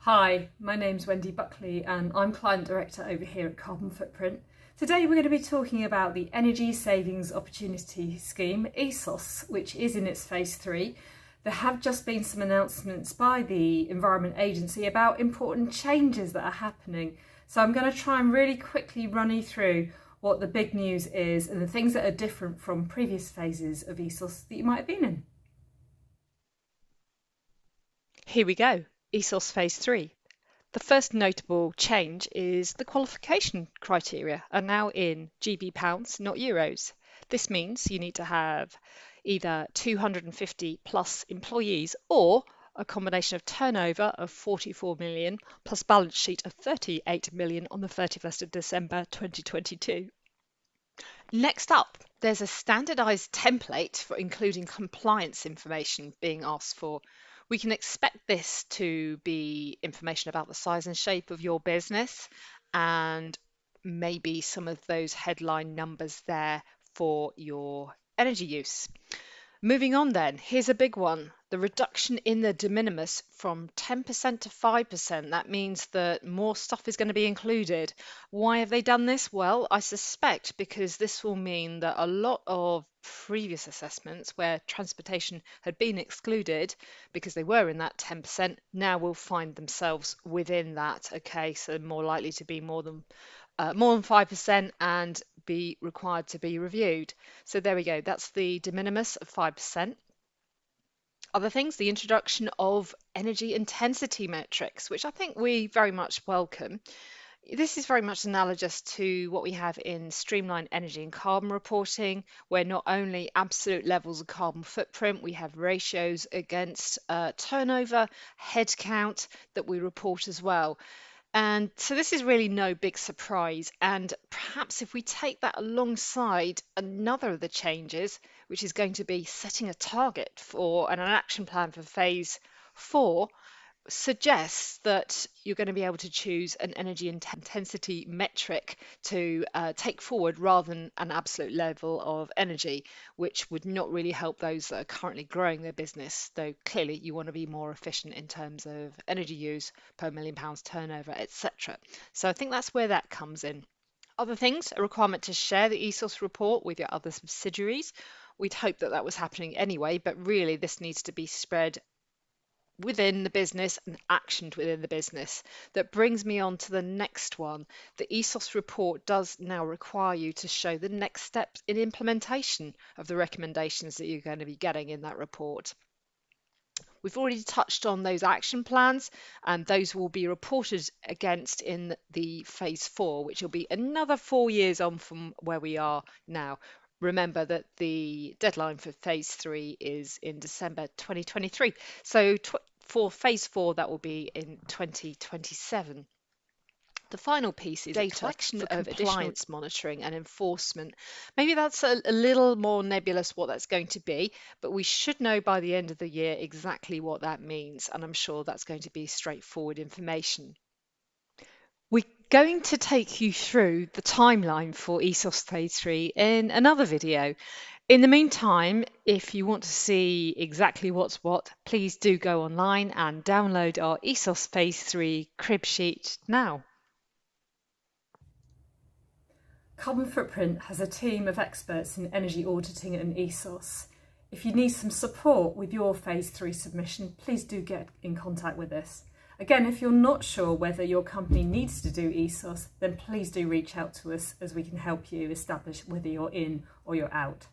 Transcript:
Hi, my name's Wendy Buckley and I'm Client Director over here at Carbon Footprint. Today we're going to be talking about the Energy Savings Opportunity Scheme, ESOS, which is in its Phase 3. There have just been some announcements by the Environment Agency about important changes that are happening. So I'm going to try and really quickly run you through what the big news is and the things that are different from previous phases of ESOS that you might have been in. Here we go, ESOS Phase 3. The first notable change is the qualification criteria are now in GB pounds, not euros. This means you need to have either 250 plus employees or a combination of turnover of 44 million plus balance sheet of 38 million on the 31st of December 2022. Next up, there's a standardised template for including compliance information being asked for. We can expect this to be information about the size and shape of your business and maybe some of those headline numbers there for your energy use. Moving on then, here's a big one. The reduction in the de minimis from 10% to 5%. That means that more stuff is going to be included. Why have they done this? Well, I suspect because this will mean that a lot of previous assessments where transportation had been excluded because they were in that 10% now will find themselves within that. Okay, so more likely to be more than 5% and be required to be reviewed. So there we go, that's the de minimis of 5%. Other things, the introduction of energy intensity metrics, which I think we very much welcome. This is very much analogous to what we have in streamlined energy and carbon reporting, where not only absolute levels of carbon footprint, we have ratios against turnover, headcount that we report as well. And so this is really no big surprise. And perhaps if we take that alongside another of the changes, which is going to be setting a target for and an action plan for phase 4, suggests that you're going to be able to choose an energy intensity metric to take forward rather than an absolute level of energy, which would not really help those that are currently growing their business, though clearly you want to be more efficient in terms of energy use per £1 million turnover, etc. So I think that's where that comes in. Other things, a requirement to share the ESOS report with your other subsidiaries. We'd hope that that was happening anyway, but really this needs to be spread within the business and actioned within the business. That brings me on to the next one. The ESOS report does now require you to show the next steps in implementation of the recommendations that you're going to be getting in that report. We've already touched on those action plans, and those will be reported against in the phase 4, which will be another 4 years on from where we are now. Remember that the deadline for phase 3 is in December 2023. So for phase 4, that will be in 2027. The final piece is data collection of compliance monitoring and enforcement. Maybe that's a little more nebulous what that's going to be, but we should know by the end of the year exactly what that means, and I'm sure that's going to be straightforward information. We're going to take you through the timeline for ESOS Phase 3 in another video. In the meantime, if you want to see exactly what's what, please do go online and download our ESOS Phase 3 crib sheet now. Carbon Footprint has a team of experts in energy auditing and ESOS. If you need some support with your Phase 3 submission, please do get in contact with us. Again, if you're not sure whether your company needs to do ESOS, then please do reach out to us as we can help you establish whether you're in or you're out.